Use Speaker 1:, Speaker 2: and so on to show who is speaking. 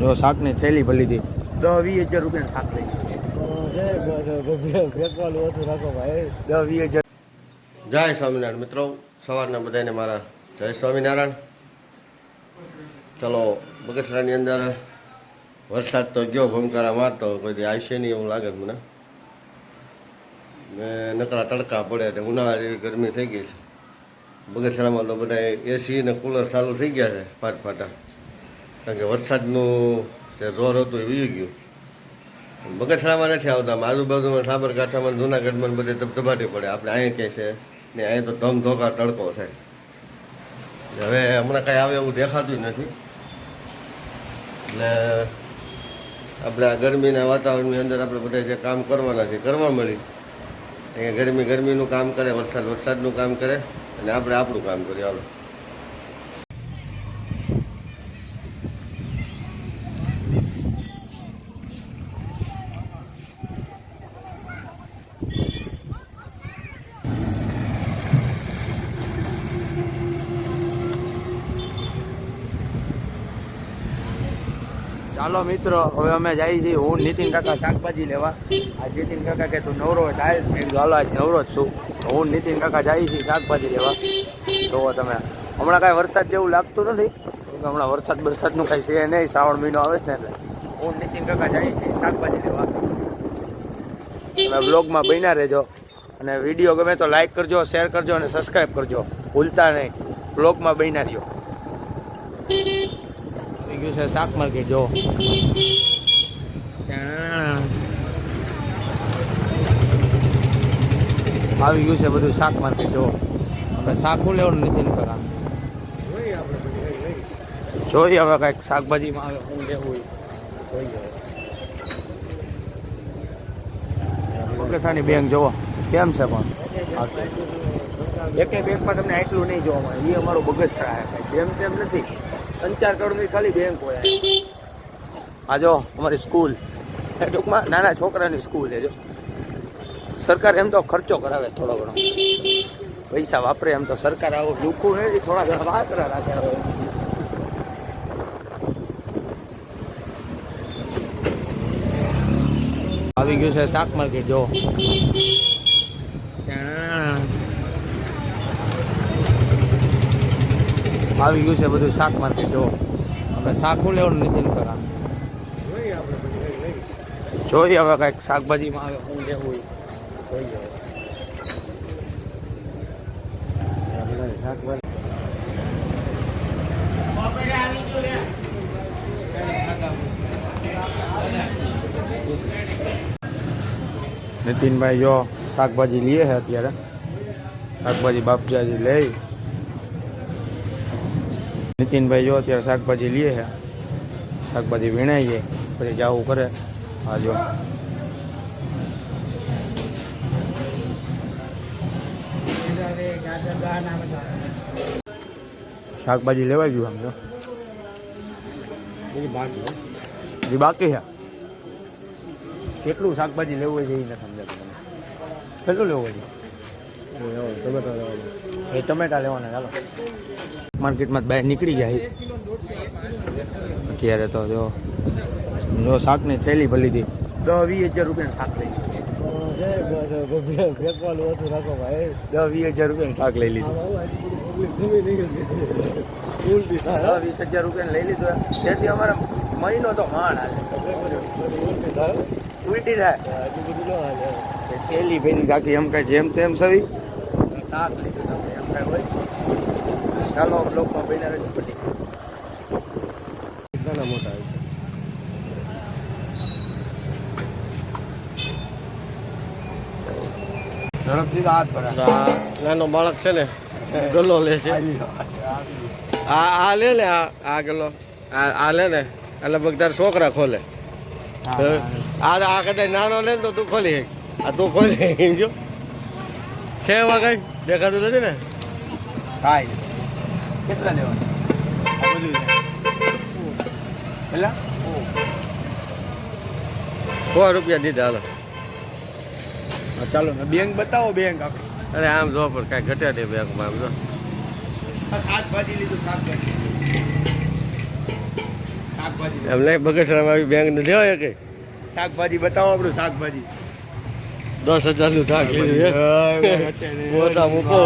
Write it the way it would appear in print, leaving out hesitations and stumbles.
Speaker 1: જો શાકની થેલી ભરી હતી 10-20 હજાર રૂપિયાનું શાક લઈ
Speaker 2: ફેંકવાનું ઓછું રાખો ભાઈ.
Speaker 1: 10-20 હજાર.
Speaker 3: જય સ્વામિનારાયણ મિત્રો, સવારના બધાને મારા જય સ્વામિનારાયણ. ચલો, બગસરાની અંદર વરસાદ તો ગયો, ભમકારા મારતો, કોઈ આવશે નહીં એવું લાગે મને. ને નકરા તડકા પડે એટલે ઉનાળા જેવી ગરમી થઈ ગઈ છે. બગસરામાં તો બધા એસી ને કુલર ચાલુ થઈ ગયા છે ફાટા, કારણ કે વરસાદનું જે જોર હતું એ વી ગયું. બગસરામાં નથી આવતા, આજુબાજુમાં સાબરકાંઠામાં જૂનાગઢમાં બધે ધબધબાટી પડે. આપણે અહીંયા ક્યાંય છે ને, અહીંયા તો ધમધોકા તડકો છે. હવે હમણાં કાંઈ આવે એવું દેખાતું નથી. એટલે આપણે આ ગરમીના વાતાવરણની અંદર આપણે બધા જે કામ કરવાના છે કરવા મળી. અહીંયા ગરમીનું કામ કરે, વરસાદનું કામ કરે, અને આપણે આપણું કામ કરીએ. હાલો.
Speaker 1: ચાલો મિત્રો, હવે અમે જઈએ છીએ. હું નીતિન કાકા શાકભાજી લેવા. આ નીતિન કાકા કે તું નવરો હોય થાય, મેં કીધું હાલો આજ નવરો જ છું. હું નીતિન કાકા જઈએ છીએ શાકભાજી લેવા. જોવો તમે, હમણાં કાંઈ વરસાદ જેવું લાગતું નથી, હમણાં વરસાદનું કાંઈ છે નહીં. શ્રાવણ મહિનો આવે છે ને, એટલે હું નીતિન કાકા જઈએ છીએ શાકભાજી લેવા. તમે બ્લોગમાં બન્યા રહેજો, અને વિડીયો ગમે તો લાઈક કરજો, શેર કરજો અને સબસ્ક્રાઈબ કરજો, ભૂલતા નહીં. બ્લોગમાં બન્યા રહ્યો. ગયું છે શાક માર્કેટ. જો આવી ગયું છે બધું શાક માર્કેટ. જો આપણે શાક શું લેવાનું નીતિન કાકા જોઈએ. હવે કાંઈક શાકભાજીમાં આવે શું લેવું બગસરાની બેંક જોવો કેમ છે. પણ એક બેંકમાં તમને આટલું નહીં જોવા મળે. એ અમારું બગસરા જેમ તેમ નથી. 3-4 કરોડની ખાલી બેંક હોય. આ જો અમારી સ્કૂલ, ટૂંકમાં નાના છોકરાની સ્કૂલ છે. જો સરકાર એમ તો ખર્ચો કરાવે થોડો ઘણો, પૈસા વાપરે. એમ તો સરકાર આવું લુખું નથી, થોડા ઘણા વાપરા રાખે. આવી ગયું છે શાક માર્કેટ. જો આવી ગયું છે બધું શાક માર્કેટ. જો આપણે શાક શું લેવાનું નીતિન કાકા જોઈએ. હવે કાંઈક શાકભાજીમાં આવે શું લેવું નીતિનભાઈ જો શાકભાજી લઈએ છે અત્યારે. શાકભાજી બાપજાજી લઈ. નીતિનભાઈ જો અત્યારે શાકભાજી લઈએ છે. શાકભાજી વીણાઈએ પછી જાવું કરે. હા જો શાકભાજી લેવાઈ ગયું. આમ જો બાકી છે. કેટલું શાકભાજી લેવું હોય છે એ નથી સમજાતું તમે. કેટલું લેવું હોય છે? એ ટમેટા લેવાના. ચાલો માર્કેટમાં બહાર નીકળી ગયા અત્યારે તો. જો શાકની થેલી ભરી હતી 10-20 હજાર રૂપિયાનું શાક લઈ લીધું.
Speaker 2: ફેંકવાનું ઓછું રાખો ભાઈ.
Speaker 1: 10-20 હજાર રૂપિયાનું શાક લઈ લીધું. 10-20 હજાર રૂપિયાનું લઈ લીધું. તેથી અમારે મહિનો તો માંડ હાલે. ઉલટી થાય. થેલી ભેરી કાકી એમ કાંઈ જેમ તેમ સવી શાક લીધું. તમે એમ કાંઈ હોય. ચાલો બ્લોકમાં બન્યા રહેજો. પટી
Speaker 2: નાના મોટા
Speaker 1: ઝડપથી હાથ ભરા.
Speaker 3: નાનો બાળક છે ને, ગલ્લો લે છે. આ લે ને, આ ગલ્લો આ લે ને, એટલે બધા છોકરા ખોલે. આ કદાચ નાનો લે ને તો તું ખોલી. આ તું ખોલી જો છે એવા કઈ દેખાતું નથી ને.
Speaker 1: કાંઈ કેટલા લેવાના? બધું છે પેલા
Speaker 3: 100 રૂપિયા દીધા. હાલો
Speaker 1: ચાલો ને બેંક બતાવો. બેંક આપી.
Speaker 3: અરે આમ જો પણ કાંઈ ઘટ્યા નહીં બેંકમાં. આમ જો
Speaker 1: શાકભાજી લીધું. શાકભાજી
Speaker 3: એમને બગસરામાં આવી બેંક નથી હોય કે
Speaker 1: શાકભાજી બતાવો આપણું શાકભાજી
Speaker 3: 10,000 નું શાક લીધું છે. ઓછા મૂકો